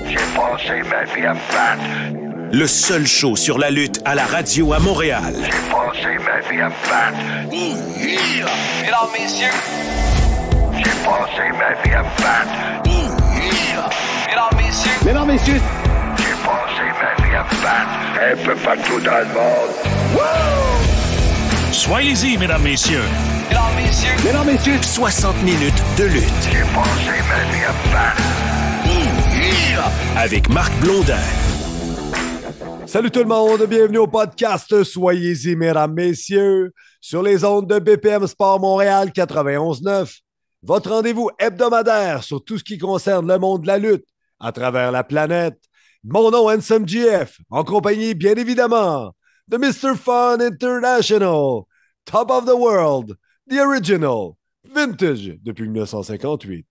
J'ai passé ma vie à me battre. Le seul show sur la lutte à la radio à Montréal. J'ai passé ma vie à me battre. Mesdames, messieurs. J'ai passé ma vie à me battre. Mesdames, messieurs. Mesdames, messieurs. J'ai passé ma vie à me battre. Un peu partout dans le monde. Soyez-y, mesdames, messieurs. Mesdames, messieurs. Mesdames, messieurs. 60 minutes de lutte. J'ai passé ma vie à me battre. Avec Marc Blondin. Salut tout le monde, bienvenue au podcast Soyez-y, mesdames, messieurs, sur les ondes de BPM Sport Montréal 91.9. Votre rendez-vous hebdomadaire sur tout ce qui concerne le monde de la lutte à travers la planète. Mon nom, Handsome GF, en compagnie, bien évidemment, de Mr. Fun International, Top of the World, The Original, Vintage depuis 1958.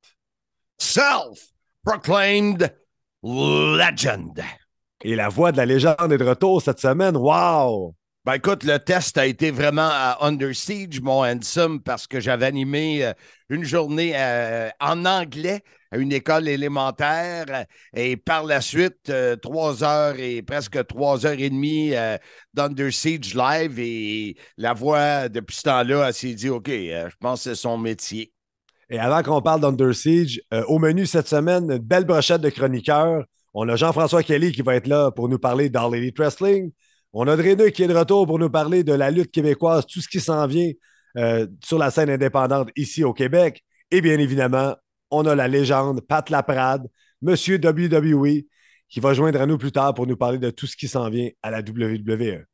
Self-proclaimed legend. Et la voix de la légende est de retour cette semaine. Wow! Ben écoute, le test a été vraiment à Under Siege, mon handsome, parce que j'avais animé une journée en anglais à une école élémentaire et par la suite, 3 heures et presque 3 heures et demie d'Under Siege live et la voix, depuis ce temps-là, elle s'est dit, OK, je pense que c'est son métier. Et avant qu'on parle d'Under Siege, au menu cette semaine, une belle brochette de chroniqueurs. On a Jean-François Kelly qui va être là pour nous parler d'All Elite Wrestling. On a Dreneux qui est de retour pour nous parler de la lutte québécoise, tout ce qui s'en vient sur la scène indépendante ici au Québec. Et bien évidemment, on a la légende Pat Laprade, Monsieur WWE, qui va joindre à nous plus tard pour nous parler de tout ce qui s'en vient à la WWE.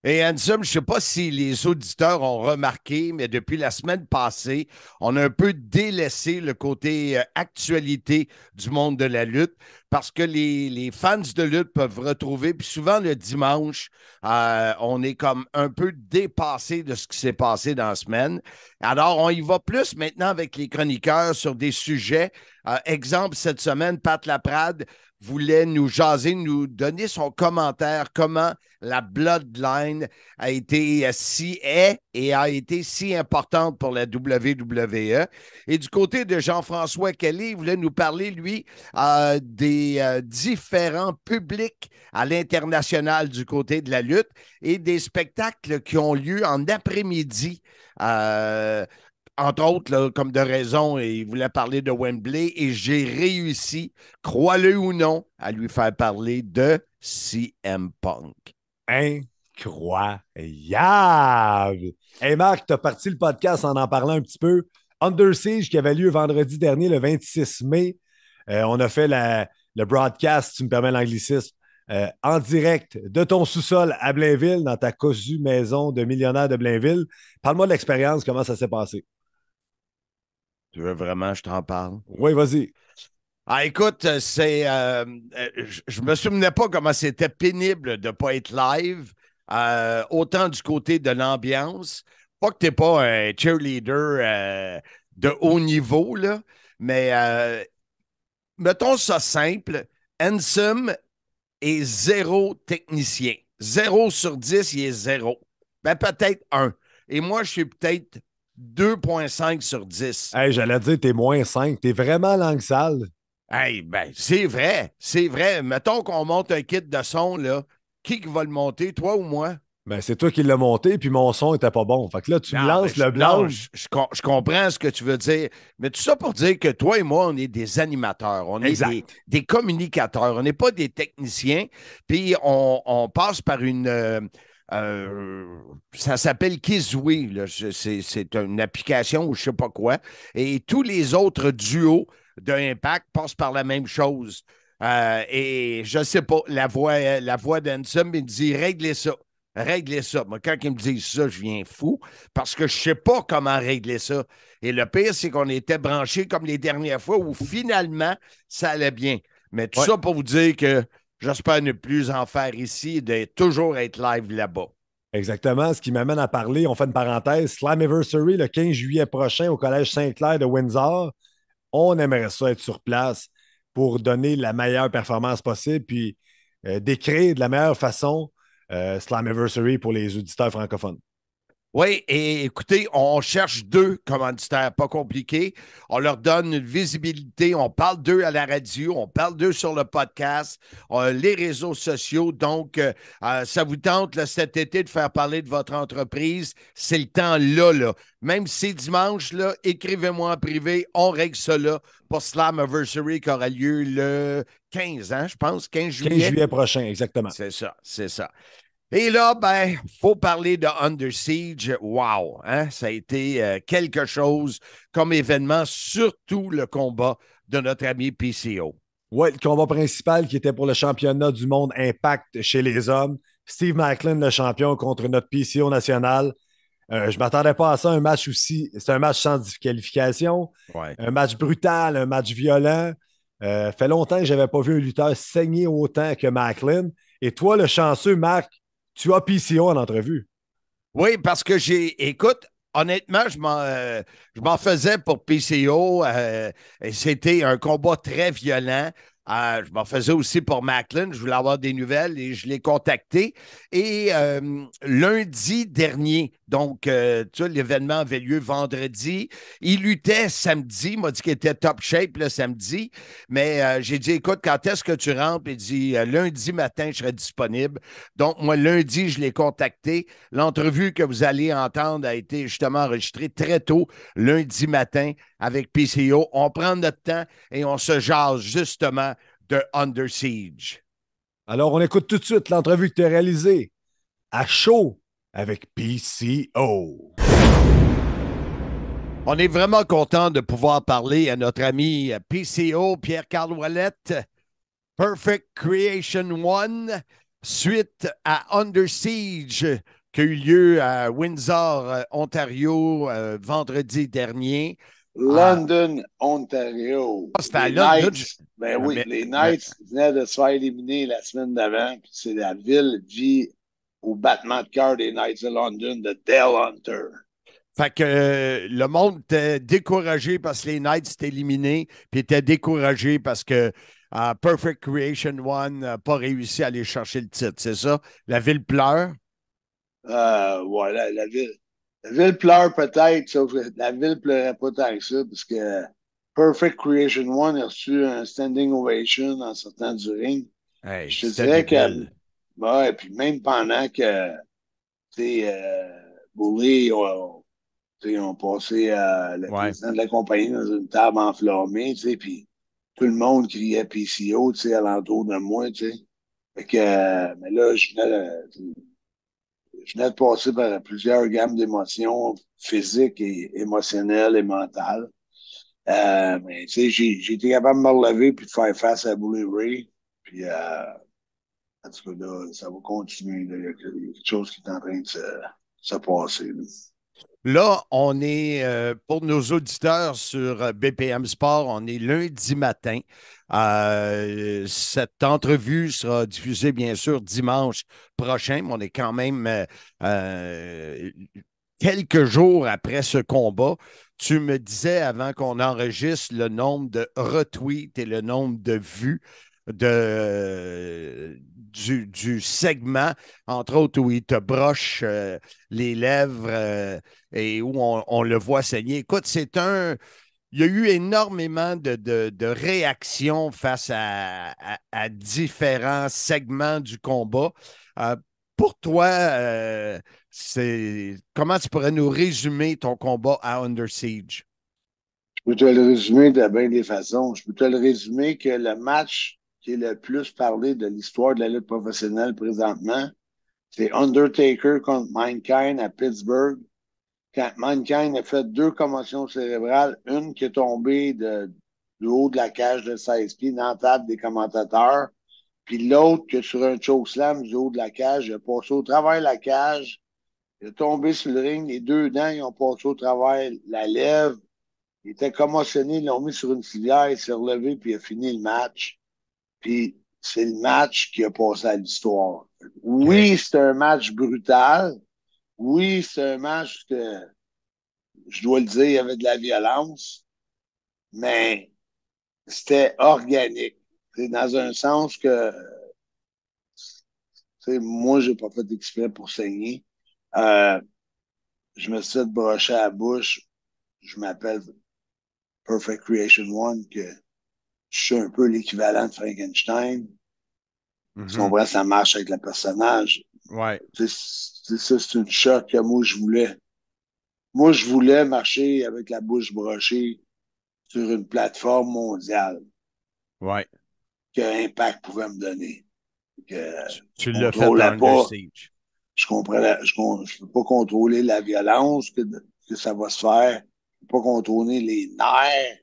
Et Handsome, je ne sais pas si les auditeurs ont remarqué, mais depuis la semaine passée, on a un peu délaissé le côté actualité du monde de la lutte parce que les fans de lutte peuvent retrouver, puis souvent le dimanche, on est comme un peu dépassé de ce qui s'est passé dans la semaine. Alors, on y va plus maintenant avec les chroniqueurs sur des sujets. Exemple, cette semaine, Pat Laprade voulait nous jaser, nous donner son commentaire, comment la Bloodline a été et a été si importante pour la WWE. Et du côté de Jean-François Kelly, il voulait nous parler, lui, des différents publics à l'international du côté de la lutte et des spectacles qui ont lieu en après-midi. Entre autres, là, comme de raison, il voulait parler de Wembley et j'ai réussi, crois-le ou non, à lui faire parler de CM Punk. Incroyable! Hey Marc, tu as parti le podcast en parlant un petit peu. Under Siege qui avait lieu vendredi dernier, le 26 mai. On a fait le broadcast, tu me permets l'anglicisme, en direct de ton sous-sol à Blainville, dans ta cousue maison de millionnaire de Blainville. Parle-moi de l'expérience, comment ça s'est passé. Tu veux vraiment que je t'en parle? Oui, vas-y. Ah, écoute, je me souvenais pas comment c'était pénible de ne pas être live, autant du côté de l'ambiance. Pas que tu n'es pas un cheerleader de haut niveau, là, mais mettons ça simple, Handsome est 0 technicien. 0 sur 10, il est 0. Ben, peut-être 1. Et moi, je suis peut-être 2,5 sur 10. Hey, j'allais dire, t'es moins 5. T'es vraiment langue sale. Hey, ben, c'est vrai. C'est vrai. Mettons qu'on monte un kit de son, là. Qui va le monter, toi ou moi? Ben, c'est toi qui l'as monté, puis mon son était pas bon. Fait que là, tu me lances le blanc. Je comprends ce que tu veux dire. Mais tout ça pour dire que toi et moi, on est des animateurs. On est des communicateurs. On n'est pas des techniciens. Puis on passe par une... ça s'appelle Kizui. Là. C'est une application ou je ne sais pas quoi. Et tous les autres duos de Impact passent par la même chose. Et je ne sais pas, la voix d'Handsome me dit réglez ça. Régler ça. Moi, quand ils me disent ça, je viens fou parce que je ne sais pas comment régler ça. Et le pire, c'est qu'on était branchés comme les dernières fois où finalement, ça allait bien. Mais tout ça pour vous dire que j'espère ne plus en faire ici et de toujours être live là-bas. Exactement. Ce qui m'amène à parler, on fait une parenthèse, Slammiversary le 15 juillet prochain au Collège Sainte-Claire de Windsor. On aimerait ça être sur place pour donner la meilleure performance possible puis décrire de la meilleure façon Slammiversary pour les auditeurs francophones. Oui, et écoutez, on cherche 2 commanditaires, pas compliqué. On leur donne une visibilité. On parle d'eux à la radio, on parle d'eux sur le podcast, les réseaux sociaux. Donc, ça vous tente là, cet été de faire parler de votre entreprise. C'est le temps là. Même si c'est dimanche, là, écrivez-moi en privé. On règle ça là pour Slammiversary qui aura lieu le 15, hein, je pense, 15 15 juillet. juillet prochain, exactement. C'est ça, c'est ça. Et là, ben, faut parler de Under Siege. Wow, hein? Ça a été quelque chose comme événement, surtout le combat de notre ami PCO. Oui, le combat principal qui était pour le championnat du monde Impact chez les hommes. Steve Macklin, le champion, contre notre PCO national. Je ne m'attendais pas à ça, un match aussi. C'est un match sans disqualification, Ouais. un match brutal, un match violent. Fait longtemps que je n'avais pas vu un lutteur saigner autant que Macklin. Et toi, le chanceux, Marc, tu as PCO en entrevue. Oui, parce que écoute, honnêtement, je m'en faisais pour PCO. Et c'était un combat très violent. Je m'en faisais aussi pour Macklin. Je voulais avoir des nouvelles et je l'ai contacté. Et lundi dernier, donc, tu vois, l'événement avait lieu vendredi. Il luttait samedi. Il m'a dit qu'il était top shape le samedi. Mais j'ai dit, écoute, quand est-ce que tu rentres? Il dit, lundi matin, je serai disponible. Donc, moi, lundi, je l'ai contacté. L'entrevue que vous allez entendre a été justement enregistrée très tôt, lundi matin, avec PCO. On prend notre temps et on se jase justement de Under Siege. Alors, on écoute tout de suite l'entrevue que tu as réalisée à chaud avec PCO. On est vraiment content de pouvoir parler à notre ami PCO, Pierre-Carl Ouellette, Perfect Creation One, suite à Under Siege qui a eu lieu à Windsor, Ontario, vendredi dernier. London, Ontario. C'était à Les London. Knights, ben oui, les Knights venaient de se faire éliminer la semaine d'avant, puis c'est la ville au battement de cœur des Knights de London de Dale Hunter. Fait que le monde était découragé parce que les Knights étaient éliminés, puis était découragé parce que Perfect Creation One n'a pas réussi à aller chercher le titre, c'est ça? La ville pleure? Voilà, la ville pleure peut-être, sauf que la ville pleurait pas tant que ça, parce que Perfect Creation One a reçu un standing ovation en sortant du ring. Hey, Je te dirais que, ouais, puis même pendant que, tu sais, Bully ont passé le président de la compagnie dans une table enflammée, tu sais, puis tout le monde criait PCO, tu sais, alentour de moi, tu sais. Fait que, mais là, je venais de passer par plusieurs gammes d'émotions physiques et émotionnelles et mentales. Mais tu sais, j'ai été capable de me relever puis de faire face à Bully Ray. Puis, en tout cas, là, ça va continuer. Là. Il y a quelque chose qui est en train de se passer. Là. Là, on est, pour nos auditeurs sur BPM Sport, on est lundi matin. Cette entrevue sera diffusée, bien sûr, dimanche prochain, mais on est quand même quelques jours après ce combat. Tu me disais avant qu'on enregistre le nombre de retweets et le nombre de vues du segment, entre autres où il te broche les lèvres et où on le voit saigner. Écoute, il y a eu énormément de réactions face à différents segments du combat. Pour toi, comment tu pourrais nous résumer ton combat à Under Siege? Je peux te le résumer de bien des façons. Je peux te le résumer que le match qui est le plus parlé de l'histoire de la lutte professionnelle présentement, c'est Undertaker contre Mankind à Pittsburgh. Quand Mankind a fait 2 commotions cérébrales, une qui est tombée du haut de la cage de 16 pieds dans la table des commentateurs, puis l'autre que sur un chokeslam du haut de la cage, il a passé au travers de la cage, il est tombé sur le ring, les 2 dents, ils ont passé au travers la lèvre, il était commotionné, ils l'ont mis sur une civière, il s'est relevé, puis il a fini le match. Puis c'est le match qui a passé à l'histoire. Oui, c'est un match brutal. Oui, c'est un match que, je dois le dire, il y avait de la violence, mais c'était organique. C'est dans un sens que, moi, j'ai pas fait exprès pour saigner. je me suis fait brocher à la bouche. Je m'appelle Perfect Creation One, que je suis un peu l'équivalent de Frankenstein. Tu comprends, ça marche avec le personnage. Ouais. C'est une choc que moi, je voulais. Moi, je voulais marcher avec la bouche brochée sur une plateforme mondiale Ouais. que Impact pouvait me donner. Que Tu je l'as fait contrôlais dans Under pas. Siege. Je peux pas contrôler la violence que ça va se faire. Je peux pas contrôler les nerfs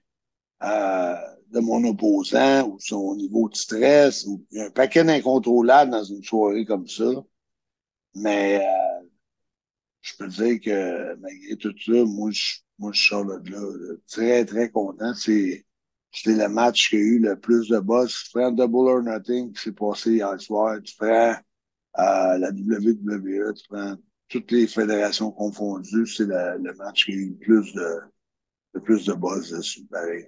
de mon opposant ou son niveau de stress. Il y a un paquet d'incontrôlables dans une soirée comme ça. Mais je peux dire que malgré tout ça, je sors de là, très, très content. C'était le match qui a eu le plus de buzz. Tu prends Double or Nothing qui s'est passé hier soir. Tu prends la WWE, tu prends toutes les fédérations confondues. C'est le match qui a eu le plus de buzz dessus, pareil.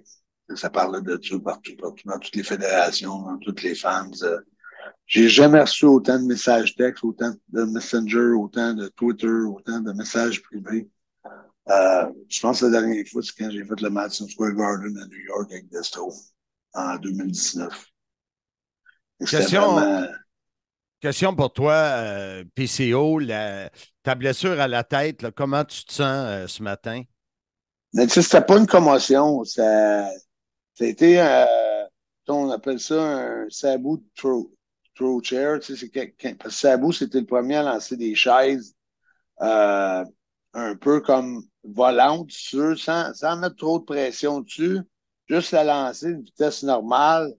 Ça parlait de ça partout, dans toutes les fédérations, dans toutes les fans. J'ai jamais reçu autant de messages textes, autant de Messenger, autant de Twitter, autant de messages privés. Je pense que la dernière fois, c'est quand j'ai fait le Madison Square Garden à New York avec Desto en 2019. C'était Question, vraiment... question pour toi, PCO, ta blessure à la tête, là, comment tu te sens ce matin? Mais tu sais, c'était pas une commotion. Ça a été, on appelle ça un Sabu throw chair. Tu sais, parce que Sabu, c'était le premier à lancer des chaises euh, un peu comme volantes, sûr, sans mettre trop de pression dessus. Juste la lancer à une vitesse normale,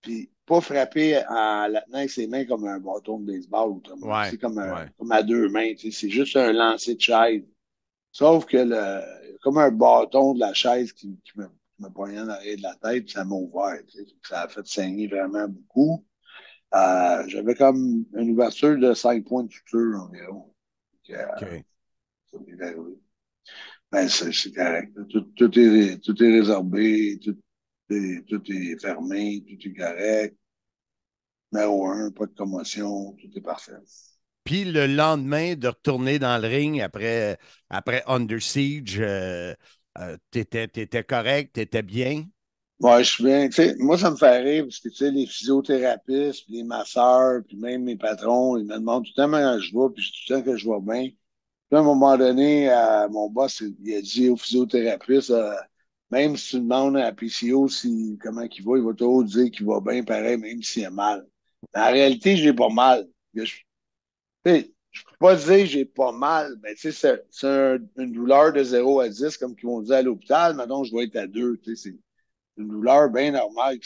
puis pas frapper en la tenant avec ses mains comme un bâton de baseball. Autrement. Ouais, C'est comme, ouais. comme à deux mains. Tu sais, c'est juste un lancer de chaise. Sauf que comme un bâton de la chaise qui me poignait dans l'arrière de la tête, ça m'a ouvert. Tu sais. Ça a fait saigner vraiment beaucoup. J'avais comme une ouverture de 5 points de suture environ. Donc, OK. ça m'est arrivé. Ben, c'est correct. Tout est résorbé, tout est fermé, tout est correct. Numéro un, pas de commotion, tout est parfait. Puis le lendemain, de retourner dans le ring après Under Siege, t'étais correct, t'étais bien? Ouais, je suis bien. Tu sais, moi, ça me fait rire parce que, tu sais, les physiothérapeutes, puis les masseurs, puis même mes patrons, ils me demandent tout le temps comment je vais, puis je dis tout le temps que je vais bien. Puis à un moment donné, mon boss, il a dit au physiothérapeute, même si tu demandes à PCO comment il va toujours dire qu'il va bien pareil, même s'il a mal. Mais en réalité, j'ai pas mal. Je peux pas dire que j'ai pas mal, mais tu sais, une douleur de 0 à 10, comme qu'ils vont dire à l'hôpital. Maintenant, je dois être à 2. Tu sais, c'est une douleur bien normale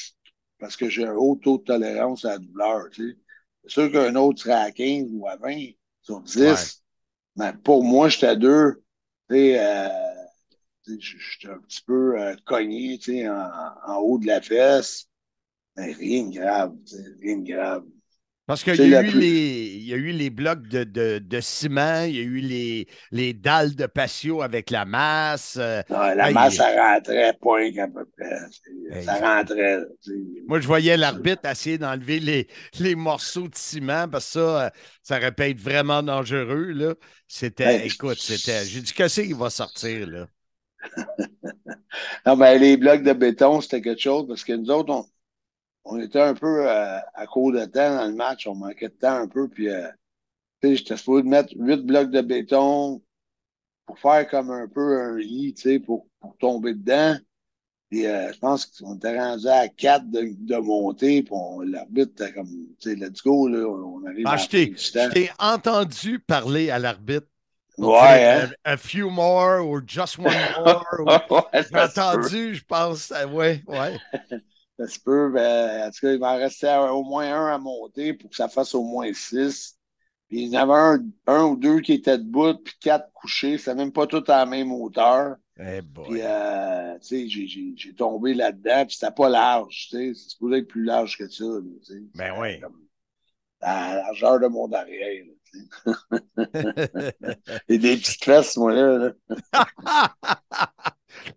parce que j'ai un haut taux de tolérance à la douleur. Tu sais. C'est sûr qu'un autre serait à 15 ou à 20 sur Ouais. 10. Mais pour moi, j'étais à 2. Tu sais, j'étais un petit peu cogné tu sais, en haut de la fesse. Mais rien de grave. Tu sais, rien de grave. Parce qu'il C'est y a la eu plus. il y a eu les blocs de ciment, il y a eu les dalles de patio avec la masse. La masse, Aïe, ça rentrait point à peu près. Ça aïe. rentrait. Moi, je voyais l'arbitre essayer d'enlever les morceaux de ciment parce que ça aurait pu être vraiment dangereux, là. Ben, J'ai dit, qu'est-ce qu'il va sortir, là? non, ben, les blocs de béton, c'était quelque chose parce que nous autres, on était un peu à court de temps dans le match. On manquait de temps un peu. Puis, tu sais, j'étais supposé de mettre 8 blocs de béton pour faire comme un peu un lit, tu sais, pour tomber dedans. Puis, je pense qu'on était rendu à 4 de montée. Puis, l'arbitre était comme, tu sais, let's go, là, on arrive Ah, à la fin du je temps. t'ai entendu parler à l'arbitre pour dire Ouais, hein? a few more ou just one more. Ouais, J'ai ça se peut. entendu, je pense. Ouais, ouais. Ça se peut. Ben, en tout cas, il m'en restait au moins un à monter pour que ça fasse au moins 6. Puis il y en avait un ou deux qui étaient debout, puis 4 couchés. C'était même pas tout à la même hauteur. Eh Puis, boy. tu sais, j'ai tombé là-dedans, puis c'était pas large, tu sais. C'est supposé être plus large que ça, là, tu sais. Ben C'était oui. comme la largeur de mon arrière, là, tu sais. Et des petites fesses, moi, là.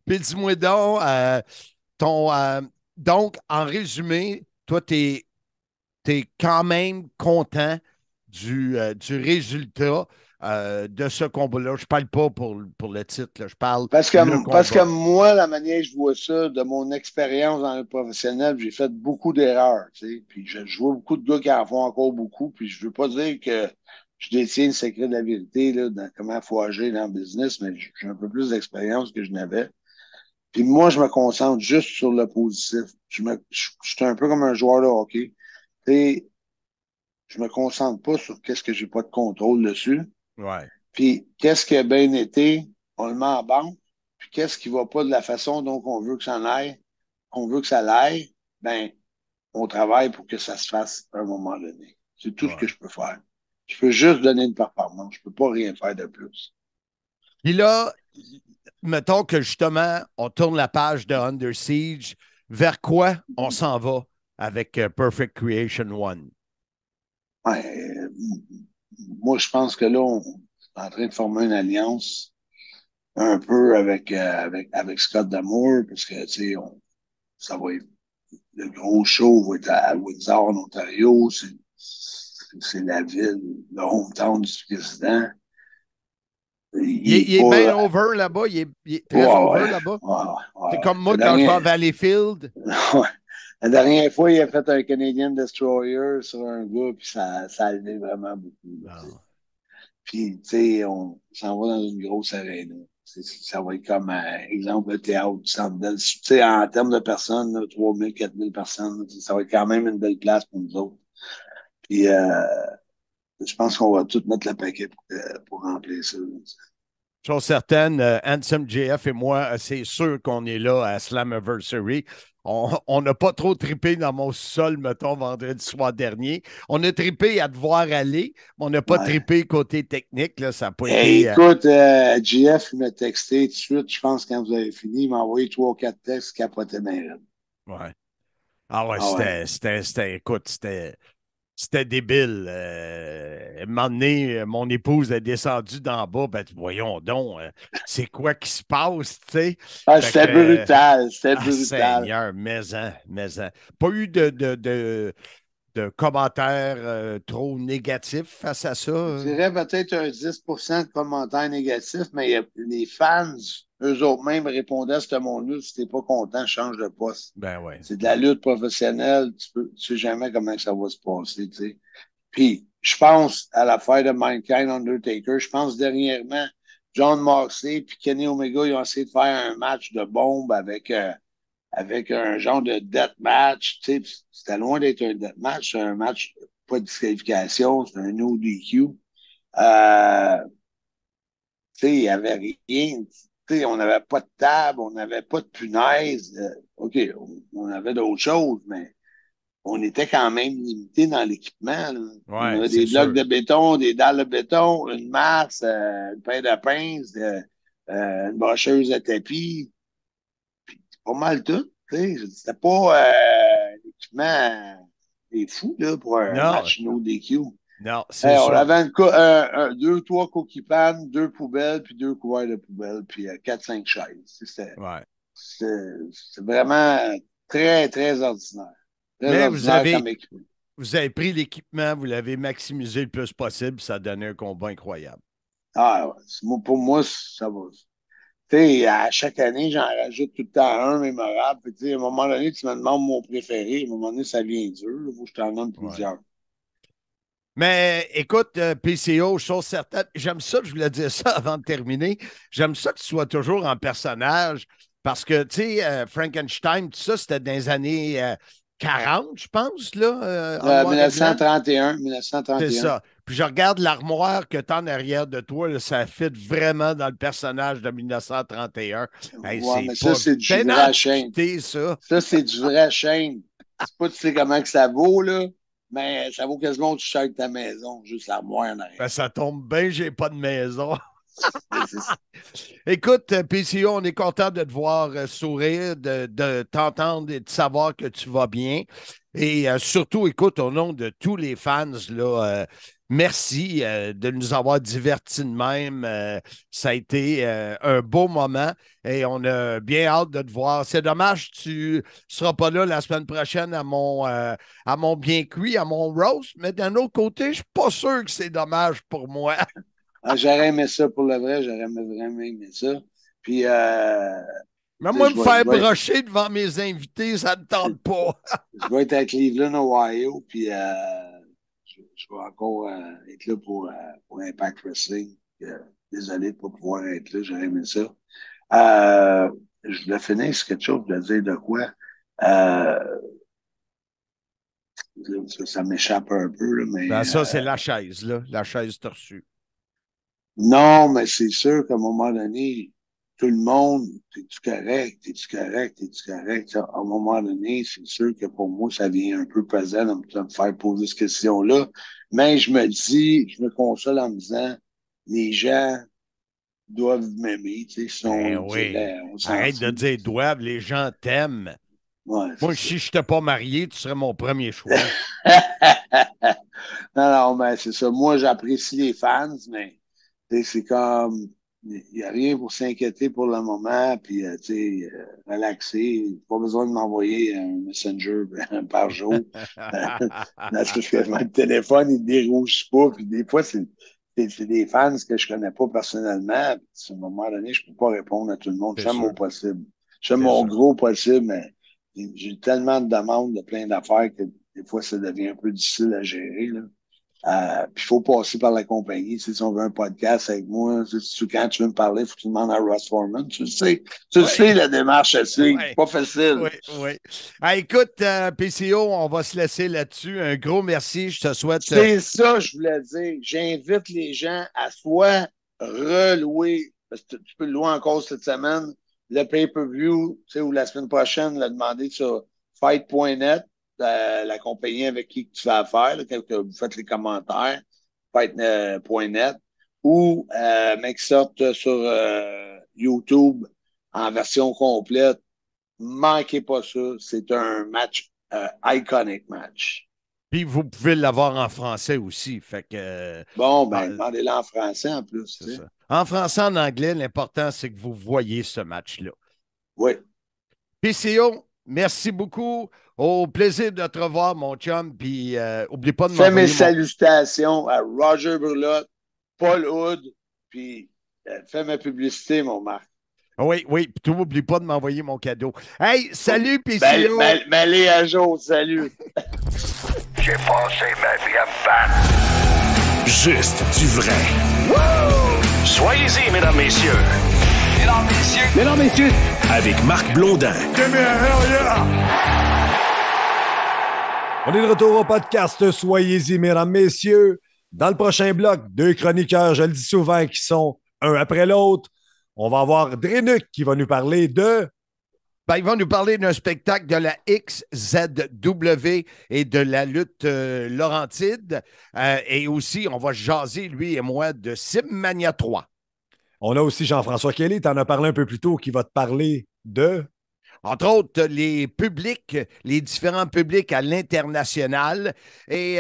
Puis dis-moi donc, ton, donc, en résumé, toi, tu es quand même content du résultat. de ce combat-là? Je ne parle pas pour le titre, là. Je parle Parce le parce que combat. moi, la manière que je vois ça, de mon expérience dans le professionnel, j'ai fait beaucoup d'erreurs, tu sais. Puis je vois beaucoup de gars qui en font encore beaucoup. Puis je veux pas dire que je détiens le secret de la vérité là, dans comment il faut agir dans le business, mais j'ai un peu plus d'expérience que je n'avais. Puis moi, je me concentre juste sur le positif. Je suis un peu comme un joueur de hockey. Tu sais, je me concentre pas sur qu'est-ce que j'ai pas de contrôle dessus. Ouais. Puis qu'est-ce qui a bien été, on le met en banque. Puis qu'est-ce qui va pas de la façon dont on veut que ça aille, qu'on veut que ça l'aille, ben, on travaille pour que ça se fasse à un moment donné. C'est tout ce que Ouais. je peux faire. Je peux juste donner une performance. Je peux pas rien faire de plus. Puis là, mettons que justement, on tourne la page de Under Siege. Vers quoi on s'en va avec Perfect Creation One? Ouais, moi, je pense que là, on est en train de former une alliance un peu avec Scott Damour, parce que, tu sais, ça va être le gros show va être à Windsor, en Ontario. C'est la ville, le hometown du président. Il est bien over là-bas. Il est très over là-bas. C'est comme moi quand je vais à Valleyfield. La dernière fois, il a fait un Canadian Destroyer sur un gars, puis ça a levé vraiment beaucoup. Puis, tu sais, on s'en va dans une grosse arène. Ça va être comme, exemple, le théâtre du Centre Bell. Tu sais, en termes de personnes, 3 000, 4 000 personnes, ça va être quand même une belle place pour nous autres. Puis, je pense qu'on va tout mettre le paquet pour remplir ça. Chose certaine, Handsome JF et moi, c'est sûr qu'on est là à Slammiversary. On n'a pas trop trippé dans mon sol, mettons, vendredi soir dernier. On a trippé à devoir aller, mais on n'a pas trippé côté technique. Là, ça n'a pas été. Écoute, JF m'a texté tout de suite, je pense, quand vous avez fini, il m'a envoyé 3 ou 4 textes, capotait bien. Ouais. Ah ouais, écoute, c'était débile. À un moment donné, mon épouse est descendue d'en bas. Ben, voyons donc, c'est quoi qui se passe, tu sais? C'était brutal, c'était brutal. Seigneur, maison. Pas eu de commentaires trop négatifs face à ça. Je dirais peut-être un 10% de commentaires négatifs, mais les fans, eux autres mêmes répondaient à ce monde-là, si t'es pas content, change de poste. Ben ouais. C'est de la lutte professionnelle, tu sais jamais comment ça va se passer, tu sais. Puis, je pense à l'affaire de Mankind Undertaker, je pense dernièrement, John Moxley et Kenny Omega, ils ont essayé de faire un match de bombe avec un genre de death match, tu sais, c'était loin d'être un death match, c'est un match pas de disqualification, c'est un no DQ. Tu sais, il n'y avait rien. Tu sais, on n'avait pas de table, on n'avait pas de punaise. OK, on avait d'autres choses, mais on était quand même limité dans l'équipement. On avait des blocs de béton, des dalles de béton, une masse, une paire de pinces, une brocheuse à tapis. Puis, c'est pas mal tout. C'était pas l'équipement des fous là, pour un match no DQ. Non, c'est on ça. avait 2, 3 cookie pans, 2 poubelles, puis 2 couverts de poubelle, puis 4, 5 chaises. C'est vraiment très, très ordinaire. Mais vous avez pris l'équipement, vous l'avez maximisé le plus possible, ça a donné un combat incroyable. Ah, pour moi, ça va. Tu sais, à chaque année, j'en rajoute tout le temps un mémorable. Puis, à un moment donné, tu me demandes mon préféré. À un moment donné, ça vient dur. Il faut que je t'en donne plusieurs. Mais écoute, PCO, chose certaine, j'aime ça, je voulais dire ça avant de terminer. J'aime ça que tu sois toujours en personnage parce que, tu sais, Frankenstein, tout ça, c'était dans les années 40, je pense, là. 1931. C'est ça. Puis je regarde l'armoire que tu as en arrière de toi, là, ça fit vraiment dans le personnage de 1931. Hey, mais ça, c'est du vrai chaîne. Ça, c'est du vrai chaîne. Je sais pas, tu sais comment que ça vaut, là. Mais ça vaut quasiment au cher de ta maison, juste l'armoire en arrière. Ben, ça tombe bien, j'ai pas de maison. Écoute, PCO, on est content de te voir sourire, de t'entendre et de savoir que tu vas bien. Et surtout, écoute, au nom de tous les fans, là, merci de nous avoir divertis de même. Ça a été un beau moment et on a bien hâte de te voir. C'est dommage que tu ne seras pas là la semaine prochaine à mon bien cuit, à mon roast, mais d'un autre côté, je ne suis pas sûr que c'est dommage pour moi. J'aurais aimé ça pour le vrai, j'aurais vraiment aimé ça. Puis, Mais tu sais, moi, me faire brocher devant mes invités, ça ne tente pas. je vais être à Cleveland, Ohio, puis je vais encore être là pour Impact Wrestling. Désolé de ne pas pouvoir être là, j'aurais aimé ça. Je voulais finir sur quelque chose, je voulais dire de quoi. Ça m'échappe un peu, là, mais. Ben, ça, c'est la chaise, là. La chaise tortue. Non, mais c'est sûr qu'à un moment donné, tout le monde, t'es-tu correct, t'es-tu correct, t'es-tu correct? À un moment donné, c'est sûr que pour moi, ça vient un peu pesant de me faire poser cette question-là. Mais je me console en me disant, les gens doivent m'aimer, tu sais, si Ben on oui. dirait, on s'en Arrête de fout. dire doivent, les gens t'aiment. Ouais, Moi, si je n'étais pas marié, tu serais mon premier choix. non, mais c'est ça. Moi, j'apprécie les fans, mais c'est comme, il n'y a rien pour s'inquiéter pour le moment, puis, relaxer. Pas besoin de m'envoyer un messenger par jour. Parce que le téléphone, il ne dérouge pas, puis des fois, c'est des fans que je ne connais pas personnellement. Puis, à un moment donné, je ne peux pas répondre à tout le monde. C'est J'aime sûr. mon possible. J'aime C'est mon sûr. gros possible, mais j'ai tellement de demandes de plein d'affaires que des fois, ça devient un peu difficile à gérer, là. Puis il faut passer par la compagnie. Si on veut un podcast avec moi, quand tu veux me parler, il faut que tu demandes à Ross Foreman. Tu le sais, la démarche à suivre. Ouais. Pas facile. Oui, oui. Ah, écoute, PCO, on va se laisser là-dessus. Un gros merci. Je te souhaite. C'est ça, je voulais dire. J'invite les gens à soit relouer, parce que tu peux le louer encore cette semaine, le pay-per-view, ou la semaine prochaine, le demander sur fight.net, la compagnie avec qui tu fais affaire, là, quand vous faites les commentaires, fight.net, ou mais qui sortent sur YouTube en version complète. Manquez pas ça. C'est un match, iconic match. Puis vous pouvez l'avoir en français aussi. Fait que. Bon, demandez-le en français en plus. C'est ça. En français, en anglais, l'important, c'est que vous voyez ce match-là. Oui. PCO, merci beaucoup. Au plaisir de te revoir, mon chum. Puis, oublie pas de Fais mes m'envoyer salutations à Roger Burlotte, Paul Hood, puis fais ma publicité, mon Marc. Oui, oui. Puis, tu n'oublies pas de m'envoyer mon cadeau. Hey, salut, PCO. M'aller à jour, salut. J'ai passé ma vie à me battre. Juste du vrai. Soyez-y, mesdames, messieurs. Mesdames, messieurs. Mesdames, messieurs. Avec Marc Blondin. On est de retour au podcast. Soyez-y, mesdames, messieurs. Dans le prochain bloc, deux chroniqueurs, je le dis souvent, qui sont un après l'autre. On va avoir Drenuk qui va nous parler de... Ben, ils vont nous parler d'un spectacle de la XZW et de la lutte Laurentide. Et aussi, on va jaser, lui et moi, de Simmania 3. On a aussi Jean-François Kelly, tu en as parlé un peu plus tôt, qui va te parler de... Entre autres, les publics, les différents publics à l'international. Et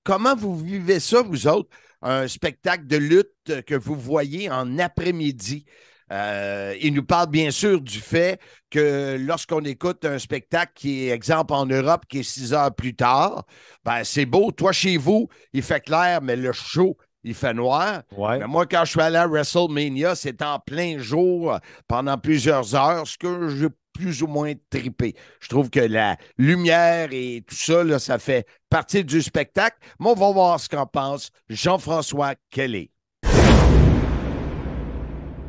comment vous vivez ça, vous autres? Un spectacle de lutte que vous voyez en après-midi. Il nous parle bien sûr du fait que lorsqu'on écoute un spectacle qui est, exemple, en Europe, qui est 6 heures plus tard, ben c'est beau. Toi, chez vous, il fait clair, mais le show, il fait noir. Ouais. Mais moi, quand je suis allé à WrestleMania, c'est en plein jour pendant plusieurs heures, ce que j'ai plus ou moins trippé. Je trouve que la lumière et tout ça, là, ça fait partie du spectacle. Mais on va voir ce qu'en pense Jean-François Kelly.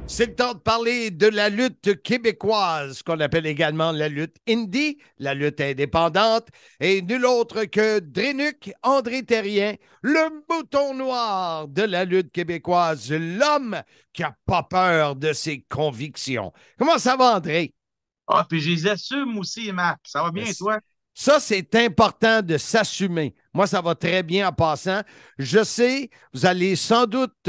C'est le temps de parler de la lutte québécoise, qu'on appelle également la lutte indie, la lutte indépendante, et nul autre que Drenuk André Terrien, le mouton noir de la lutte québécoise, l'homme qui n'a pas peur de ses convictions. Comment ça va, André? Ah, puis je les assume aussi, Marc. Ça va bien, toi? Ça, c'est important de s'assumer. Moi, ça va très bien en passant. Je sais, vous allez sans doute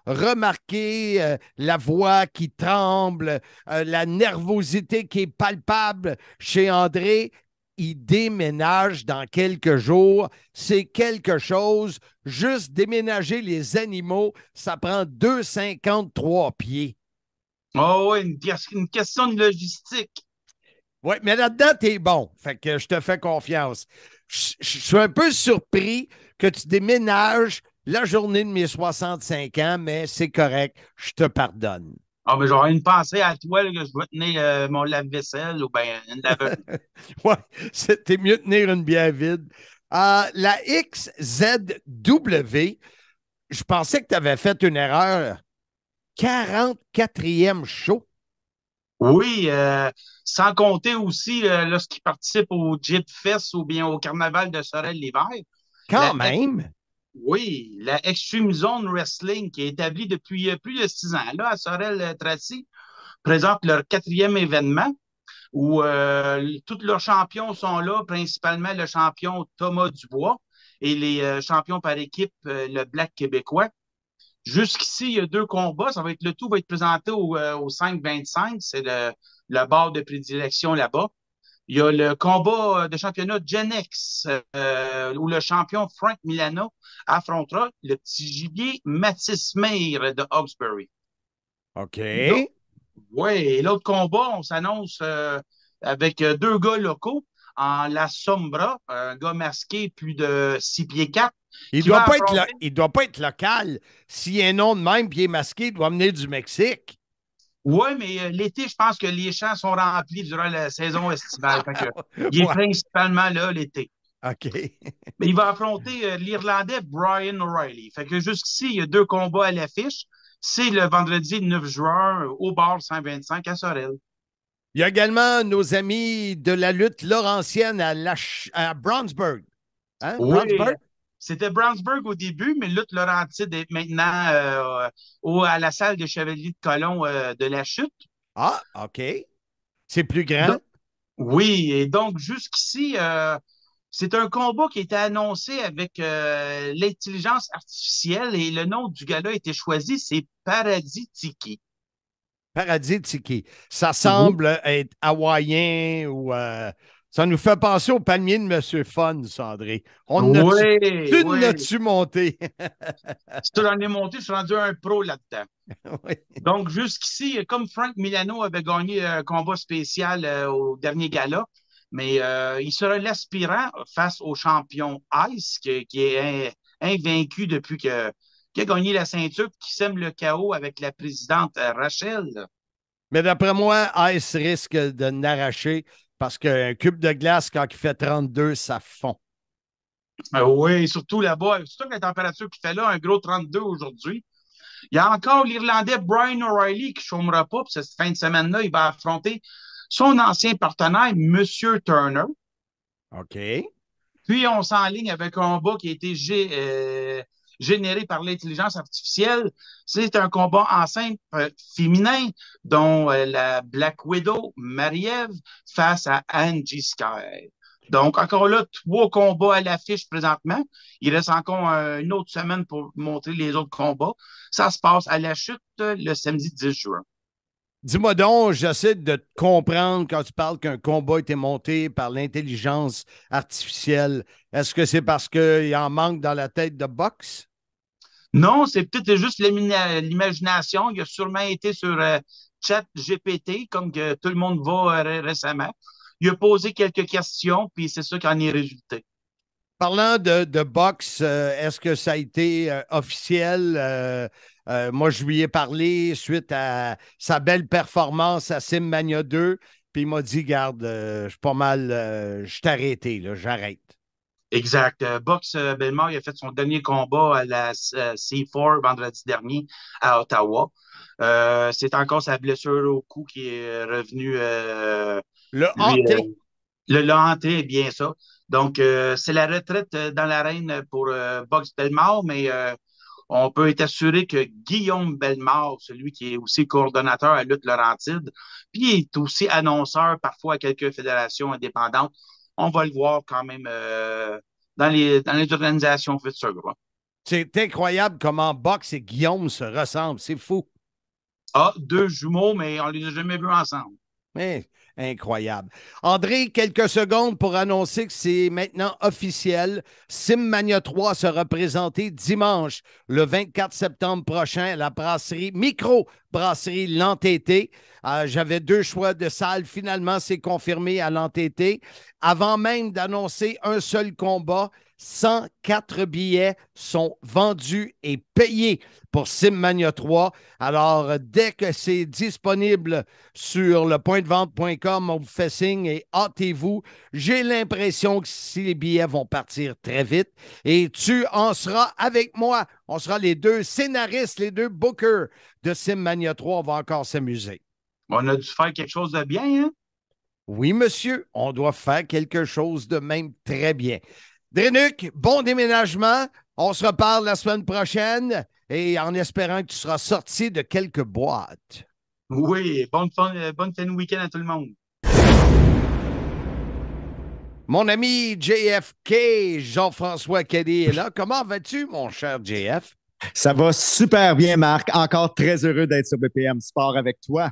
remarquer la voix qui tremble, la nervosité qui est palpable chez André. Il déménage dans quelques jours. C'est quelque chose. Juste déménager les animaux, ça prend 2,53 pieds. Oh, oui, une question de logistique. Oui, mais là-dedans, t'es bon. Fait que je te fais confiance. Je suis un peu surpris que tu déménages la journée de mes 65 ans, mais c'est correct, je te pardonne. Ah, mais j'aurais une pensée à toi, là, que je vais tenir mon lave-vaisselle ou bien une laveuse. Ouais, c'était mieux de tenir une bière vide. La XZW, je pensais que tu avais fait une erreur. 44e show. Oui, sans compter aussi lorsqu'ils participent au Jet Fest ou bien au Carnaval de Sorel l'hiver. Quand La même. Oui, la Extreme Zone Wrestling, qui est établie depuis plus de 6 ans, là, à Sorel-Tracy, présente leur 4e événement où tous leurs champions sont là, principalement le champion Thomas Dubois et les champions par équipe, le Black québécois. Jusqu'ici, il y a 2 combats. Le tout va être présenté au 5-25. C'est le bar de prédilection là-bas. Il y a le combat de championnat Gen X, où le champion Frank Milano affrontera le petit gibier Mathis Meir de Hawkesbury. OK. Oui, et l'autre combat, on s'annonce avec 2 gars locaux en La Sombra, un gars masqué plus de 6 pieds 4. Il ne doit pas être local. S'il y a un nom de même puis il est masqué, il doit venir du Mexique. Oui, mais l'été, je pense que les champs sont remplis durant la saison estivale. Il est principalement là l'été. OK. Mais il va affronter l'Irlandais Brian O'Reilly. Fait que jusqu'ici, il y a 2 combats à l'affiche. C'est le vendredi 9 juin au bar 125 à Sorel. Il y a également nos amis de la lutte laurentienne à Brownsburg. Hein? Oui, Brownsburg? c'était Brownsburg au début, mais lutte Laurentide est maintenant à la salle des Chevaliers de Colomb de la Chute. Ah, OK. C'est plus grand? Oui, et donc jusqu'ici, c'est un combat qui a été annoncé avec l'intelligence artificielle et le nom du gars-là a été choisi, c'est Paradis Tiki. Paradis Tiki. Ça semble être hawaïen ou ça nous fait penser au palmier de Monsieur Fun, André. Tu n'as-tu monté? Si j'en ai monté, je suis rendu un pro là-dedans. Oui. Donc, jusqu'ici, comme Frank Milano avait gagné un combat spécial au dernier gala, mais il sera l'aspirant face au champion Ice, qui est invaincu depuis qu'il a gagné la ceinture, qui sème le chaos avec la présidente Rachel. Mais d'après moi, Ice risque de n'arracher parce qu'un cube de glace, quand il fait 32, ça fond. Oui, surtout là-bas, surtout que la température qu'il fait là, un gros 32 aujourd'hui. Il y a encore l'Irlandais Brian O'Reilly qui ne chômera pas. Puis cette fin de semaine-là, il va affronter son ancien partenaire, M. Turner. OK. Puis, on s'enligne avec un combat qui a été généré par l'intelligence artificielle. C'est un combat en simple féminin, dont la Black Widow, Marie-Ève, face à Angie Sky. Donc, encore là, 3 combats à l'affiche présentement. Il reste encore une autre semaine pour montrer les autres combats. Ça se passe à la Chute le samedi 10 juin. Dis-moi donc, j'essaie de te comprendre quand tu parles qu'un combat a été monté par l'intelligence artificielle. Est-ce que c'est parce qu'il en manque dans la tête de boxe? Non, c'est peut-être juste l'imagination. Il a sûrement été sur ChatGPT, comme que tout le monde va récemment. Il a posé quelques questions, puis c'est ça qui en est résulté. Parlant de boxe, est-ce que ça a été officiel? Moi, je lui ai parlé suite à sa belle performance à Simmania 2, puis il m'a dit, garde, je suis pas mal, je t'ai arrêté, là, j'arrête. Exact. Box Bellemare, il a fait son dernier combat à la C4 vendredi dernier à Ottawa. C'est encore sa blessure au cou qui est revenue. Le hanté. Le hanté est bien ça. Donc, c'est la retraite dans l'arène pour Box Bellemare, mais on peut être assuré que Guillaume Bellemare, celui qui est aussi coordonnateur à Lutte Laurentide, puis il est aussi annonceur parfois à quelques fédérations indépendantes, on va le voir quand même dans les organisations futures. C'est incroyable comment Box et Guillaume se ressemblent. C'est fou. Ah, 2 jumeaux, mais on ne les a jamais vus ensemble. Mais, incroyable. André, quelques secondes pour annoncer que c'est maintenant officiel. Simmania 3 sera présenté dimanche, le 24 septembre prochain, à la brasserie Micro brasserie L'Entêté. J'avais 2 choix de salle. Finalement, c'est confirmé à L'Entêté. Avant même d'annoncer un seul combat, 104 billets sont vendus et payés pour Simmania 3. Alors, dès que c'est disponible sur le pointdevente.com, on vous fait signe et hâtez-vous. J'ai l'impression que si les billets vont partir très vite et tu en seras avec moi. On sera les 2 scénaristes, les 2 bookers de Simmania 3. On va encore s'amuser. On a dû faire quelque chose de bien, hein? Oui, monsieur, on doit faire quelque chose de même très bien. Drénuc, bon déménagement. On se reparle la semaine prochaine et en espérant que tu seras sorti de quelques boîtes. Oui, bonne fin de week-end à tout le monde. Mon ami JFK, Jean-François Kelly est là. Comment vas-tu, mon cher JF? Ça va super bien, Marc. Encore très heureux d'être sur BPM Sport avec toi.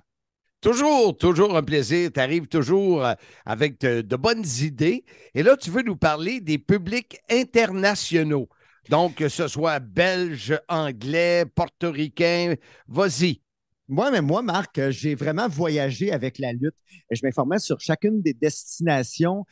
Toujours un plaisir. Tu arrives toujours avec de bonnes idées. Et là, tu veux nous parler des publics internationaux. Donc, que ce soit belge, anglais, portoricain, vas-y. Moi, Marc, j'ai vraiment voyagé avec la lutte. Je m'informais sur chacune des destinations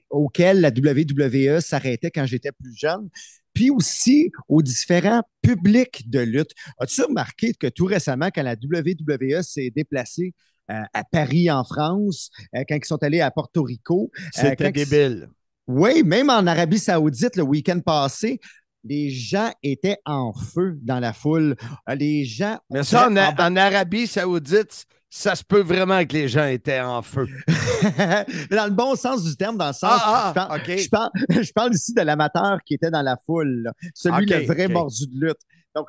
auxquelles la WWE s'arrêtait quand j'étais plus jeune, puis aussi aux différents publics de lutte. As-tu remarqué que tout récemment, quand la WWE s'est déplacée à Paris, en France, quand ils sont allés à Porto Rico. C'était débile. Oui, même en Arabie Saoudite, le week-end passé, les gens étaient en feu dans la foule. Les gens. Mais ça, en Arabie Saoudite, ça se peut vraiment que les gens étaient en feu. Dans le bon sens du terme, dans le sens. OK. Je parle ici de l'amateur qui était dans la foule, là. Celui, le vrai mordu de lutte. Donc,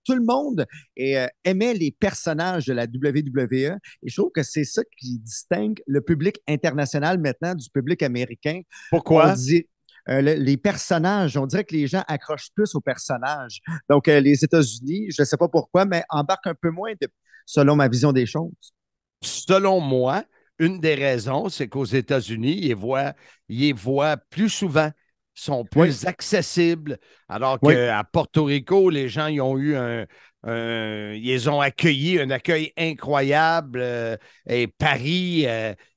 tout le monde aimait les personnages de la WWE et je trouve que c'est ça qui distingue le public international maintenant du public américain. Pourquoi? On dit, les personnages, on dirait que les gens accrochent plus aux personnages. Donc, les États-Unis, je ne sais pas pourquoi, mais embarquent un peu moins selon ma vision des choses. Selon moi, une des raisons, c'est qu'aux États-Unis, ils les voient plus souvent, sont plus accessibles, alors qu'à Porto Rico, les gens ils ont eu ils ont accueilli un accueil incroyable. Et Paris,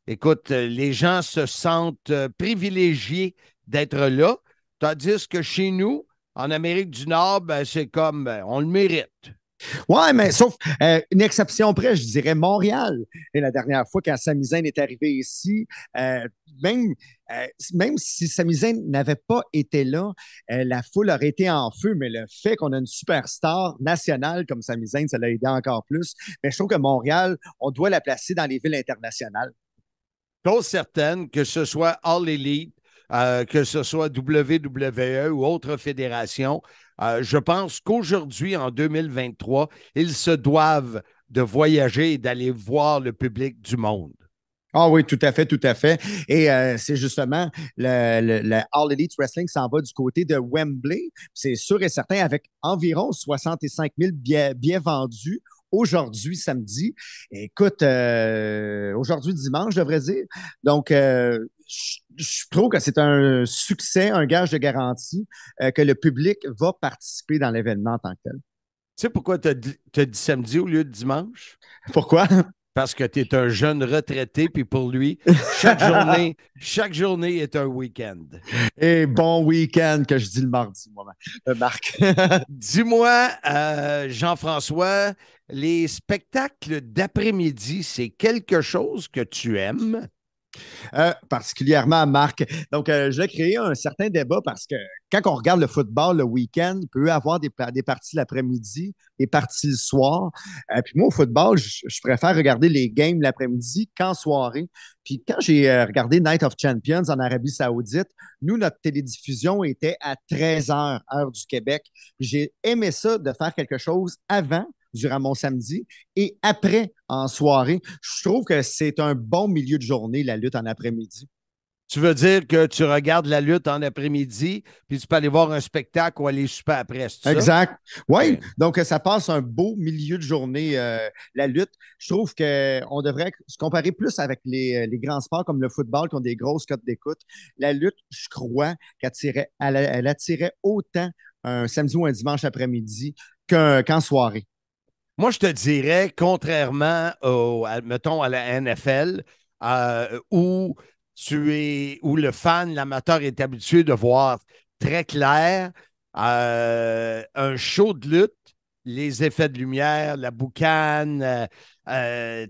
écoute, les gens se sentent privilégiés d'être là, tandis que chez nous, en Amérique du Nord, c'est comme on le mérite. Oui, mais sauf une exception près, je dirais Montréal. Et la dernière fois, quand Sami Zayn est arrivé ici, même si Sami Zayn n'avait pas été là, la foule aurait été en feu, mais le fait qu'on a une superstar nationale comme Sami Zayn, ça l'a aidé encore plus. Mais je trouve que Montréal, on doit la placer dans les villes internationales. Chose certaine, que ce soit All Elite, que ce soit WWE ou autre fédération, je pense qu'aujourd'hui, en 2023, ils se doivent de voyager et d'aller voir le public du monde. Ah oui, tout à fait, tout à fait. Et c'est justement le All Elite Wrestling s'en va du côté de Wembley. C'est sûr et certain, avec environ 65 000 billets vendus aujourd'hui, samedi. Écoute, aujourd'hui, dimanche, je devrais dire. Donc, je trouve que c'est un succès, un gage de garantie que le public va participer dans l'événement en tant que tel. Tu sais pourquoi tu as dit samedi au lieu de dimanche? Pourquoi? Parce que tu es un jeune retraité, puis pour lui, chaque journée est un week-end. Et bon week-end que je dis le mardi, moi, Marc. Dis-moi, Jean-François, les spectacles d'après-midi, c'est quelque chose que tu aimes? Particulièrement Marc. Donc, je vais créer un certain débat parce que quand on regarde le football le week-end, il peut y avoir des parties l'après-midi, des parties le soir. Puis moi, au football, je préfère regarder les games l'après-midi qu'en soirée. Puis quand j'ai regardé Night of Champions en Arabie Saoudite, nous, notre télédiffusion était à 13h, heure du Québec. Puis j'ai aimé ça de faire quelque chose avant, durant mon samedi, et après, en soirée. Je trouve que c'est un bon milieu de journée, la lutte en après-midi. Tu veux dire que tu regardes la lutte en après-midi, puis tu peux aller voir un spectacle ou aller souper après, c'est ça? Exact. Oui, donc ça passe un beau milieu de journée, la lutte. Je trouve qu'on devrait se comparer plus avec les grands sports comme le football qui ont des grosses cotes d'écoute. La lutte, je crois qu'elle attirait autant un samedi ou un dimanche après-midi qu'en soirée. Moi, je te dirais, contrairement mettons, à la NFL, où où le fan, l'amateur est habitué de voir très clair un show de lutte, les effets de lumière, la boucane. Tu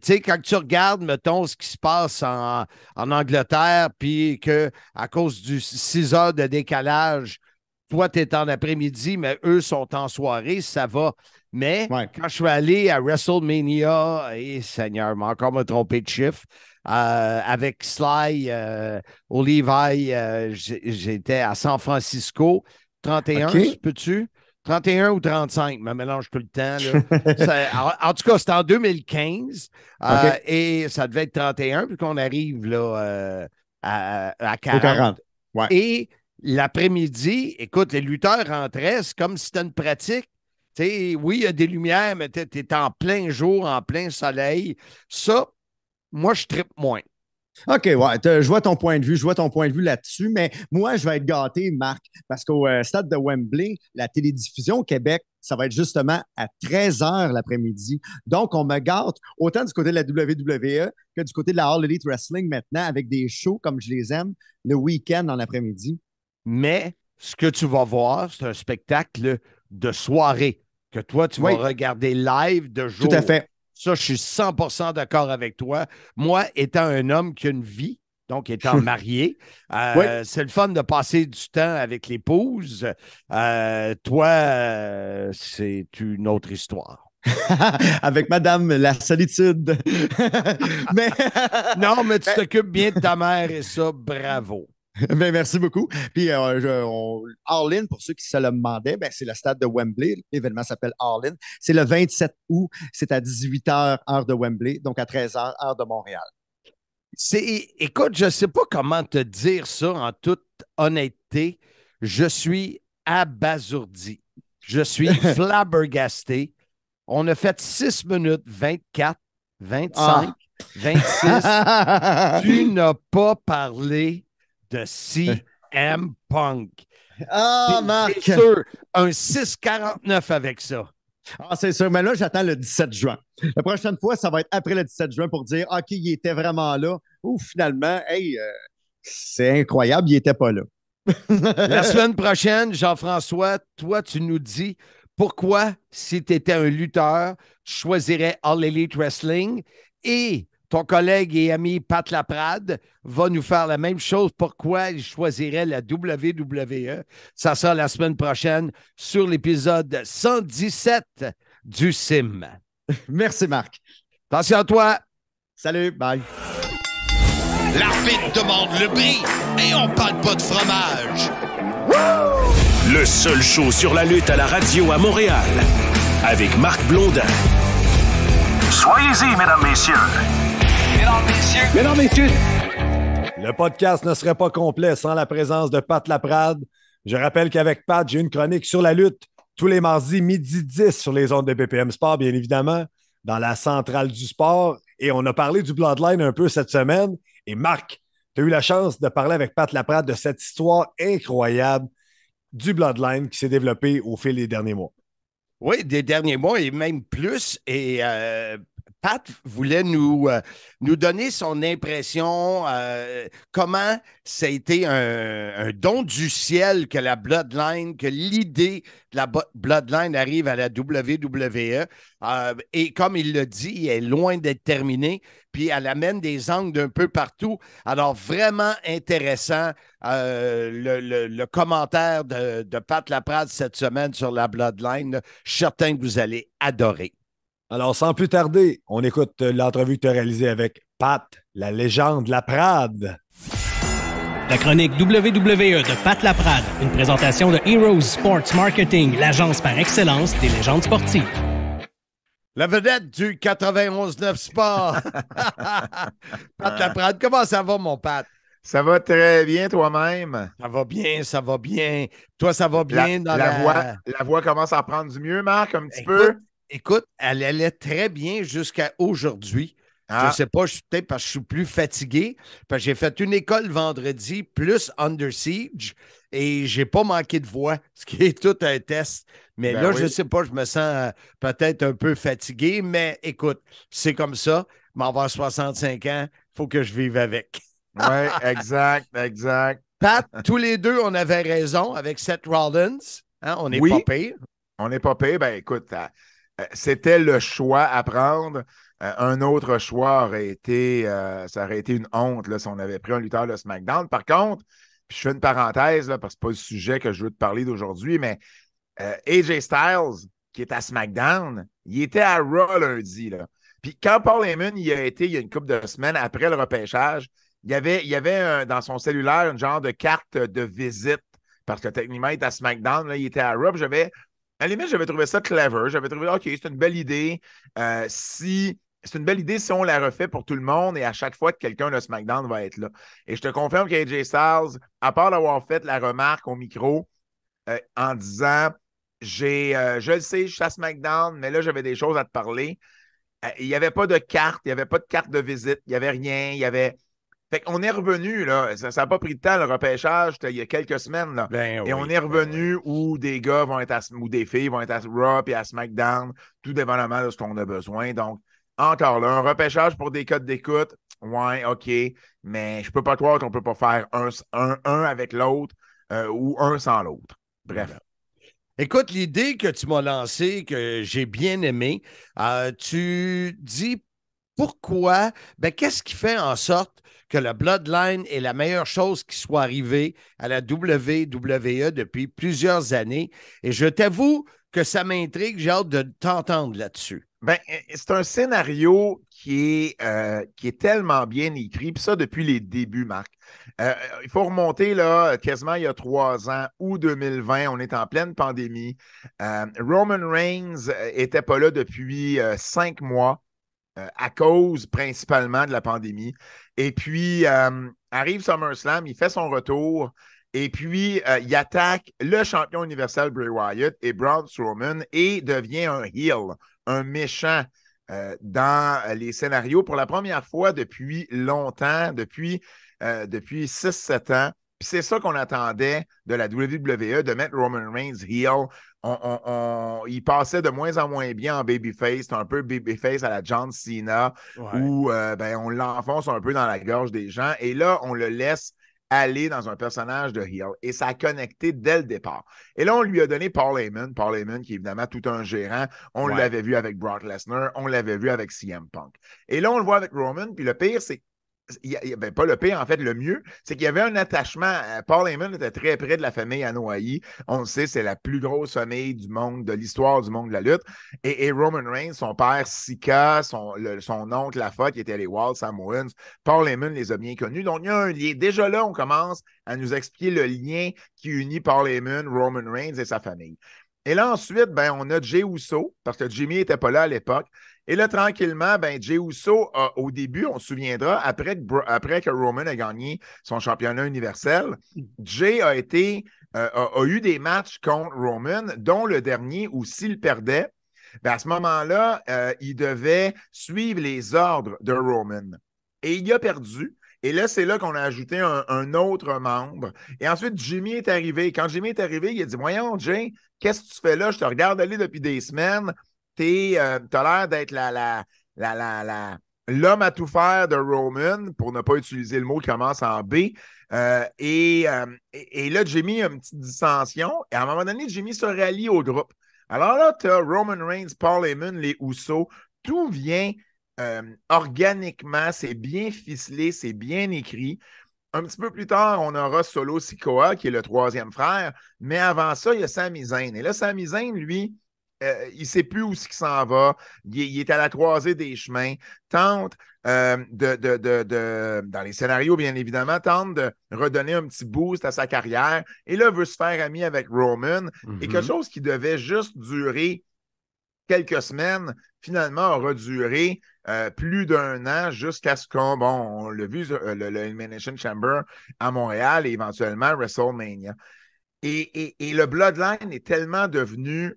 sais, quand tu regardes, mettons, ce qui se passe en Angleterre, puis qu'à cause du 6 heures de décalage, toi, tu es en après-midi, mais eux sont en soirée, ça va. Mais quand je suis allé à WrestleMania, Seigneur, m'a encore me trompé de chiffre, avec Sly, Levi, j'étais à San Francisco, 31, peux-tu? 31 ou 35, me mélange tout le temps. Là. En tout cas, c'était en 2015 et ça devait être 31 puis qu'on arrive là, à 40. 40. Ouais. Et l'après-midi, écoute, les lutteurs rentraient, c'est comme si c'était une pratique. T'sais, oui, il y a des lumières, mais tu es en plein jour, en plein soleil. Ça, moi, je trippe moins. OK, ouais, je vois ton point de vue, là-dessus, mais moi, je vais être gâté, Marc, parce qu'au stade de Wembley, la télédiffusion au Québec, ça va être justement à 13 h l'après-midi. Donc, on me gâte autant du côté de la WWE que du côté de la All Elite Wrestling maintenant, avec des shows comme je les aime, le week-end en après-midi. Mais ce que tu vas voir, c'est un spectacle de soirée que toi, tu vas regarder live de jour. Tout à fait. Ça, je suis 100% d'accord avec toi. Moi, étant un homme qui a une vie, donc étant marié, c'est le fun de passer du temps avec l'épouse. Toi, c'est une autre histoire. Avec Madame la solitude. mais... Non, mais tu t'occupes bien de ta mère et ça, bravo. Ben, merci beaucoup. Puis, All In, pour ceux qui se le demandaient, ben, c'est le stade de Wembley. L'événement s'appelle All In. C'est le 27 août. C'est à 18 h, heure de Wembley, donc à 13 h, heure de Montréal. Écoute, je ne sais pas comment te dire ça en toute honnêteté. Je suis abasourdi. Je suis flabbergasté. On a fait 6 minutes 24, 25, 26. Tu n'as pas parlé de CM Punk. Ah, Marc! C'est sûr, un 6,49 avec ça. Ah, c'est sûr, mais là, j'attends le 17 juin. La prochaine fois, ça va être après le 17 juin pour dire, OK, il était vraiment là. Ou finalement, hey, c'est incroyable, il n'était pas là. La semaine prochaine, Jean-François, toi, tu nous dis pourquoi, si tu étais un lutteur, tu choisirais All Elite Wrestling et ton collègue et ami Pat Laprade va nous faire la même chose. Pourquoi il choisirait la WWE? Ça sera la semaine prochaine sur l'épisode 117 du CIM. Merci, Marc. Attention à toi. Salut, bye. L'arbitre demande le bris et on parle pas de fromage. Le seul show sur la lutte à la radio à Montréal avec Marc Blondin. Soyez-y, mesdames, messieurs. Mesdames, messieurs. Le podcast ne serait pas complet sans la présence de Pat Laprade. Je rappelle qu'avec Pat, j'ai une chronique sur la lutte tous les mardis midi 10 sur les ondes de BPM Sport, bien évidemment, dans la centrale du sport. Et on a parlé du Bloodline un peu cette semaine. Et Marc, tu as eu la chance de parler avec Pat Laprade de cette histoire incroyable du Bloodline qui s'est développée au fil des derniers mois. Oui, des derniers mois et même plus. Et Pat voulait nous donner son impression, comment ça a été un don du ciel que la Bloodline, que l'idée de la Bloodline arrive à la WWE. Et comme il l'a dit, elle est loin d'être terminée, puis elle amène des angles d'un peu partout. Alors, vraiment intéressant, le commentaire de Pat Laprade cette semaine sur la Bloodline. Je suis certain que vous allez adorer. Alors, sans plus tarder, on écoute l'entrevue que tu as réalisée avec Pat, la légende Laprade. La chronique WWE de Pat Laprade, une présentation de Heroes Sports Marketing, l'agence par excellence des légendes sportives. La vedette du 91.9 Sport. Pat Laprade, comment ça va, mon Pat? Ça va très bien toi-même. Ça va bien, ça va bien. Toi, ça va bien dans la voix commence à prendre du mieux, Marc, un petit peu? Écoute, elle allait très bien jusqu'à aujourd'hui. Je ne sais pas, peut-être parce que je suis plus fatigué. Parce que j'ai fait une école vendredi plus Under Siege. et j'ai pas manqué de voix, ce qui est tout un test. Mais Ben là, oui. je sais pas, je me sens peut-être un peu fatigué, mais écoute, c'est comme ça. M'avoir 65 ans, il faut que je vive avec. Oui, exact, exact. Pat, tous les deux, on avait raison avec Seth Rollins. Hein, on n'est Oui. pas pire. On n'est pas payé. Ben écoute, c'était le choix à prendre. Un autre choix aurait été, ça aurait été une honte là, si on avait pris un lutteur de SmackDown. Par contre, puis je fais une parenthèse là, parce que ce n'est pas le sujet que je veux te parler d'aujourd'hui, mais AJ Styles, qui est à SmackDown, il était à Raw lundi. Là. Puis quand Paul Heyman y a été il y a une couple de semaines après le repêchage, il y avait dans son cellulaire une genre de carte de visite parce que techniquement, il était à SmackDown, là, il était à Raw. À la limite, j'avais trouvé ça clever. J'avais trouvé, OK, c'est une belle idée. C'est une belle idée si on la refait pour tout le monde et à chaque fois que quelqu'un de SmackDown va être là. Et je te confirme qu'AJ Styles, à part d'avoir fait la remarque au micro en disant je le sais, je suis à SmackDown, mais là, j'avais des choses à te parler. Il n'y avait pas de carte, il n'y avait pas de carte de visite, il n'y avait rien, Fait qu'on est revenu, là. Ça n'a pas pris de temps, le repêchage, c'était il y a quelques semaines, là. Ben et oui, on est revenu où des gars vont être ou des filles vont être à Raw et à SmackDown, tout dépendamment de ce qu'on a besoin. Donc, encore là, un repêchage pour des codes d'écoute, ouais, OK, mais je peux pas croire qu'on peut pas faire un avec l'autre ou un sans l'autre. Bref. Écoute, l'idée que tu m'as lancée, que j'ai bien aimée, tu dis pourquoi, qu'est-ce qui fait en sorte que le Bloodline est la meilleure chose qui soit arrivée à la WWE depuis plusieurs années? Et je t'avoue que ça m'intrigue, j'ai hâte de t'entendre là-dessus. C'est un scénario qui est tellement bien écrit, puis ça depuis les débuts, Marc. Il faut remonter là, quasiment il y a 3 ans, août 2020, on est en pleine pandémie. Roman Reigns n'était pas là depuis 5 mois à cause principalement de la pandémie. Et puis, arrive SummerSlam, il fait son retour. Et puis, il attaque le champion universel Bray Wyatt et Braun Strowman et devient un heel, un méchant dans les scénarios pour la première fois depuis longtemps, depuis 6-7 ans. Puis c'est ça qu'on attendait de la WWE, de mettre Roman Reigns heel. Il passait de moins en moins bien en babyface. C'est un peu babyface à la John Cena, où on l'enfonce un peu dans la gorge des gens. Et là, on le laisse aller dans un personnage de heel. Et ça a connecté dès le départ. Et là, on lui a donné Paul Heyman. Paul Heyman, qui est évidemment tout un gérant. On l'avait vu avec Brock Lesnar. On l'avait vu avec CM Punk. Et là, on le voit avec Roman. Puis le pire, c'est pas le pire, en fait, le mieux, c'est qu'il y avait un attachement. Paul Heyman était très près de la famille Anoa'i. On le sait, c'est la plus grosse famille du monde, de l'histoire du monde de la lutte. Et Roman Reigns, son père Sika, son oncle Lafa, qui était les Wild Samoans, Paul Heyman les a bien connus. Donc, il y a un lien. Déjà là, on commence à nous expliquer le lien qui unit Paul Heyman, Roman Reigns et sa famille. Et là, ensuite, on a Jey Uso, parce que Jimmy n'était pas là à l'époque. Et là, tranquillement, Jey Uso, au début, on se souviendra, après que Roman a gagné son championnat universel, Jey a eu des matchs contre Roman, dont le dernier où s'il perdait, à ce moment-là, il devait suivre les ordres de Roman. Et il a perdu. Et là, c'est là qu'on a ajouté un autre membre. Et ensuite, Jimmy est arrivé. Quand Jimmy est arrivé, il a dit « Voyons, Jey, qu'est-ce que tu fais là? Je te regarde aller depuis des semaines. T'as l'air d'être l'homme à tout faire de Roman, pour ne pas utiliser le mot qui commence en B. Et là, Jimmy a une petite dissension. Et à un moment donné, Jimmy se rallie au groupe. Alors là, tu as Roman Reigns, Paul Heyman, les Usos. Tout vient organiquement. C'est bien ficelé, c'est bien écrit. Un petit peu plus tard, on aura Solo Sikoa, qui est le 3e frère. Mais avant ça, il y a Sami Zayn. Et là, Sami Zayn, lui, il ne sait plus où il s'en va. Il est à la croisée des chemins. Tente dans les scénarios, bien évidemment, tente de redonner un petit boost à sa carrière. Et là, veut se faire ami avec Roman. Et quelque chose qui devait juste durer quelques semaines, finalement, aura duré plus d'1 an jusqu'à ce on l'a vu, le Elimination Chamber à Montréal et éventuellement WrestleMania. Et le Bloodline est tellement devenu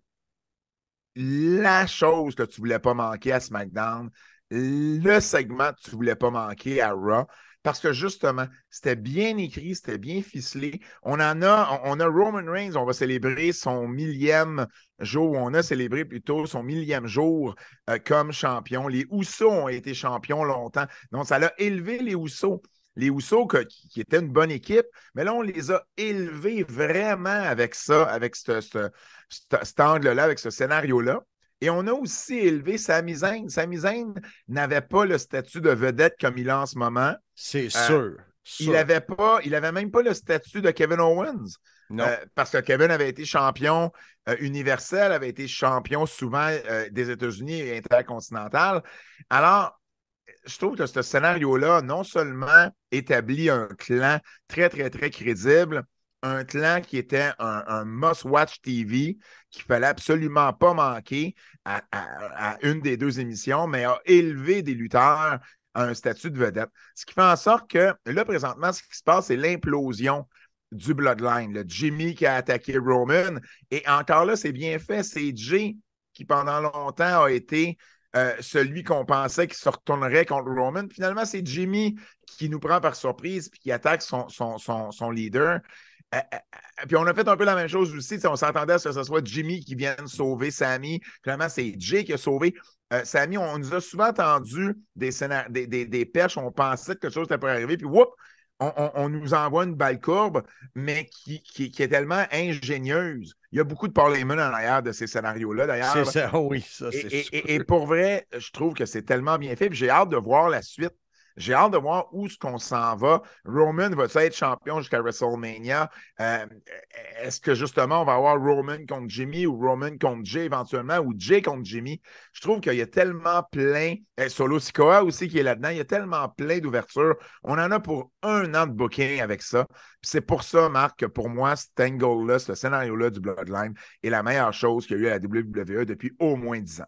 la chose que tu ne voulais pas manquer à SmackDown, le segment que tu ne voulais pas manquer à Raw. parce que justement, c'était bien écrit, c'était bien ficelé. On a Roman Reigns, on va célébrer son 1000e jour, on a célébré plutôt son 1000e jour comme champion. Les Usos ont été champions longtemps. Donc, ça l'a élevé les Usos. Les Usos, qui étaient une bonne équipe, mais là, on les a élevés vraiment avec ça, avec cet angle-là, avec ce scénario-là. Et on a aussi élevé Sami Zayn. Sami Zayn n'avait pas le statut de vedette comme il a en ce moment. C'est sûr. Il n'avait même pas le statut de Kevin Owens. Non. Parce que Kevin avait été champion universel, avait été champion souvent des États-Unis et intercontinental. Alors, je trouve que ce scénario-là, non seulement établit un clan très, très, très crédible, un clan qui était un must-watch TV qu'il ne fallait absolument pas manquer à une des deux émissions, mais a élevé des lutteurs à un statut de vedette. Ce qui fait en sorte que, là, présentement, ce qui se passe, c'est l'implosion du Bloodline. Le Jimmy qui a attaqué Roman. Et encore là, c'est bien fait. C'est Jay qui, pendant longtemps, a été celui qu'on pensait qui se retournerait contre Roman. Finalement, c'est Jimmy qui nous prend par surprise et qui attaque son leader. Puis on a fait un peu la même chose aussi. On s'attendait à ce que ce soit Jimmy qui vienne sauver Sami. Finalement, c'est Jay qui a sauvé Sami. On nous a souvent entendu des perches. On pensait que quelque chose était pour arriver. Puis, whoop, on nous envoie une balle courbe, mais qui est tellement ingénieuse. Il y a beaucoup de Paul Heyman en arrière de ces scénarios-là, d'ailleurs. C'est ça, oui, ça, c'est sûr. Et pour vrai, je trouve que c'est tellement bien fait. Puis j'ai hâte de voir la suite. J'ai hâte de voir où est-ce qu'on s'en va. Roman va-t-il être champion jusqu'à WrestleMania? Est-ce que justement, on va avoir Roman contre Jimmy ou Roman contre Jay éventuellement ou Jay contre Jimmy? Je trouve qu'il y a tellement plein. Solo Sikoa aussi qui est là-dedans. Il y a tellement plein d'ouvertures. On en a pour 1 an de booking avec ça. Puis c'est pour ça, Marc, que pour moi, cet angle-là, ce scénario-là du Bloodline est la meilleure chose qu'il y a eu à la WWE depuis au moins 10 ans.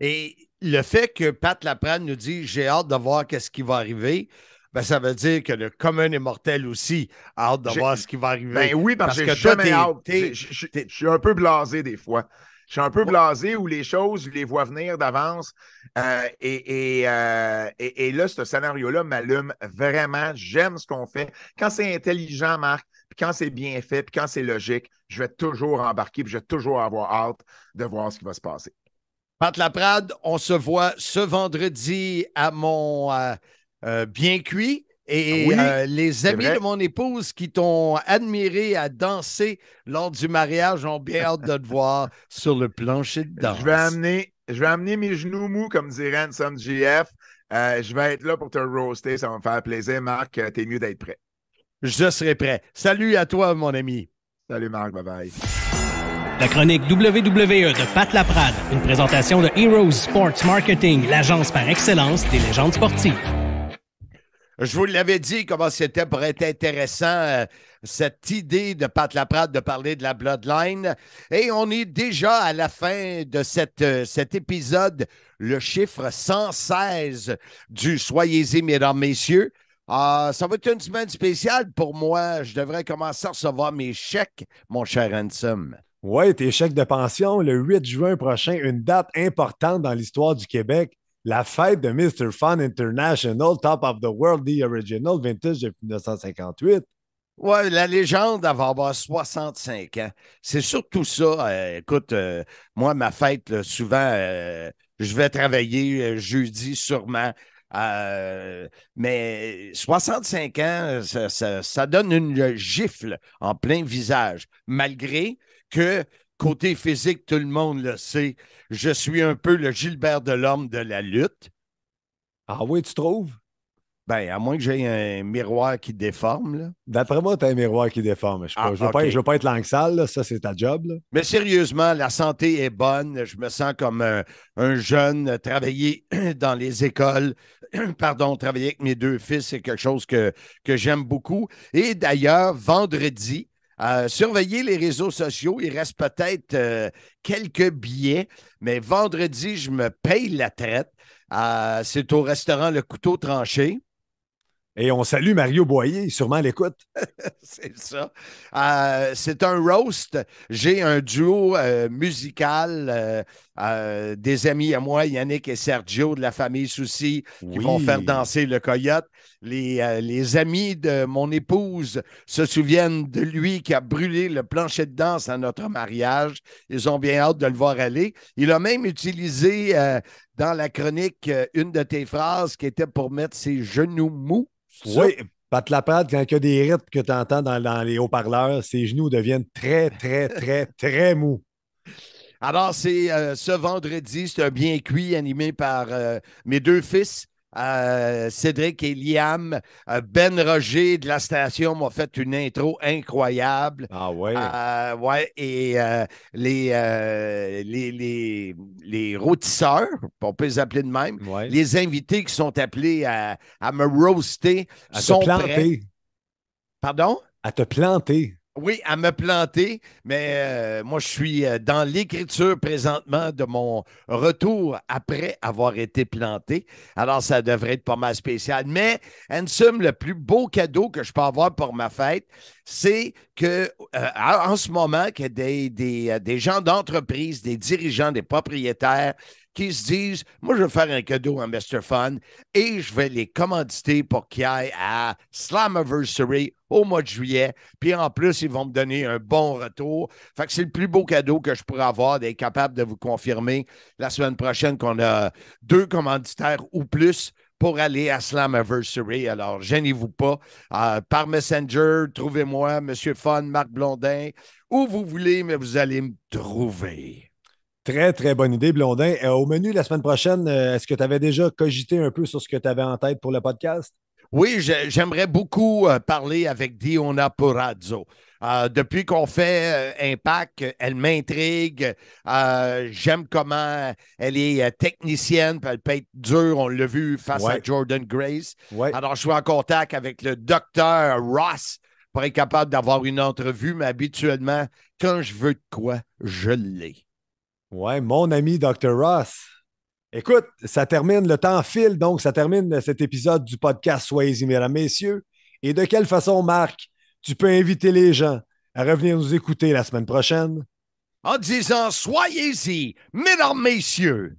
Et le fait que Pat Laprade nous dit « j'ai hâte de voir qu'est-ce qui va arriver », ben, ça veut dire que le commun des mortels aussi a hâte de voir ce qui va arriver. Ben oui, parce que jamais hâte. Je suis un peu blasé des fois. Je suis un peu blasé où les choses, je les vois venir d'avance. Et là, ce scénario-là m'allume vraiment. J'aime ce qu'on fait. Quand c'est intelligent, Marc, puis quand c'est bien fait, puis quand c'est logique, je vais toujours embarquer, puis je vais toujours avoir hâte de voir ce qui va se passer. Pat Laprade, on se voit ce vendredi à mon Bien Cuit. Et oui, les amis de mon épouse qui t'ont admiré à danser lors du mariage ont bien hâte de te voir sur le plancher de danse. Je vais amener mes genoux mous, comme dirait Handsome GF. Je vais être là pour te roaster. Ça va me faire plaisir, Marc. T'es mieux d'être prêt. Je serai prêt. Salut à toi, mon ami. Salut, Marc. Bye-bye. La chronique WWE de Pat Laprade, une présentation de Heroes Sports Marketing, l'agence par excellence des légendes sportives. Je vous l'avais dit comment c'était pour être intéressant, cette idée de Pat Laprade de parler de la Bloodline. Et on est déjà à la fin de cet épisode, le chiffre 116 du Soyez-y, mesdames, messieurs. Ça va être une semaine spéciale pour moi. Je devrais commencer à recevoir mes chèques, mon cher Handsome. Oui, tes chèques de pension, le 8 juin prochain, une date importante dans l'histoire du Québec, la fête de Mr. Fun International, Top of the World, The Original, vintage de 1958. Oui, la légende, elle va avoir 65 ans. C'est surtout ça. Écoute, moi, ma fête, là, souvent, je vais travailler jeudi sûrement. Mais 65 ans, ça donne une gifle en plein visage, malgré que, côté physique, tout le monde le sait, je suis un peu le Gilbert Delorme de la lutte. Ah oui, tu trouves? Ben, à moins que j'aie un miroir qui déforme, là. D'après moi, tu as un miroir qui déforme. Je ne veux pas être langue sale, là. Ça, c'est ta job, là. Mais sérieusement, la santé est bonne. Je me sens comme un jeune. Travailler dans les écoles, travailler avec mes 2 fils, c'est quelque chose que j'aime beaucoup. Et d'ailleurs, vendredi, surveillez les réseaux sociaux. Il reste peut-être quelques billets, mais vendredi, je me paye la traite. C'est au restaurant Le Couteau Tranché. Et on salue Mario Boyer, sûrement à l'écoute. C'est ça. C'est un roast. J'ai un duo musical, des amis à moi, Yannick et Sergio de la famille Soucy, qui vont faire danser le coyote. Les amis de mon épouse se souviennent de lui qui a brûlé le plancher de danse à notre mariage. Ils ont bien hâte de le voir aller. Il a même utilisé dans la chronique une de tes phrases qui était pour mettre ses genoux mous. Oui, Pat Laprade, quand il y a des rythmes que tu entends dans les haut-parleurs, ses genoux deviennent très, très, très, très mous. Alors, c'est ce vendredi, c'est un bien cuit animé par mes deux fils, Cédric et Liam. Ben Roger de la station m'a fait une intro incroyable. Ah ouais? Ouais, et les rôtisseurs, on peut les appeler de même, les invités qui sont appelés à me roaster sont prêts. Pardon? À te planter. Oui, à me planter, mais moi, je suis dans l'écriture présentement de mon retour après avoir été planté. Alors, ça devrait être pas mal spécial. Mais, Ansem, le plus beau cadeau que je peux avoir pour ma fête, c'est que en ce moment, qu'il y a des gens d'entreprise, des dirigeants, des propriétaires qui se disent, moi, je vais faire un cadeau à Mr. Fun et je vais les commanditer pour qu'ils aillent à Slammiversary au mois de juillet. Puis en plus, ils vont me donner un bon retour. Fait que c'est le plus beau cadeau que je pourrais avoir d'être capable de vous confirmer la semaine prochaine qu'on a 2 commanditaires ou plus pour aller à Slammiversary. Alors, gênez-vous pas. Par Messenger, trouvez-moi, Monsieur Fun, Marc Blondin, où vous voulez, mais vous allez me trouver. Très, très bonne idée, Blondin. Au menu la semaine prochaine, est-ce que tu avais déjà cogité un peu sur ce que tu avais en tête pour le podcast? Oui, j'aimerais beaucoup parler avec Diona Purazzo. Depuis qu'on fait Impact, elle m'intrigue. J'aime comment elle est technicienne, puis elle peut être dure. On l'a vu face à Jordan Grace. Ouais. Alors, je suis en contact avec le docteur Ross pour être capable d'avoir une entrevue, mais habituellement, quand je veux de quoi, je l'ai. Ouais, mon ami Dr. Ross. Écoute, ça termine, le temps file, donc ça termine cet épisode du podcast Soyez-y, mesdames, messieurs. Et de quelle façon, Marc, tu peux inviter les gens à revenir nous écouter la semaine prochaine? En disant Soyez-y, mesdames, messieurs.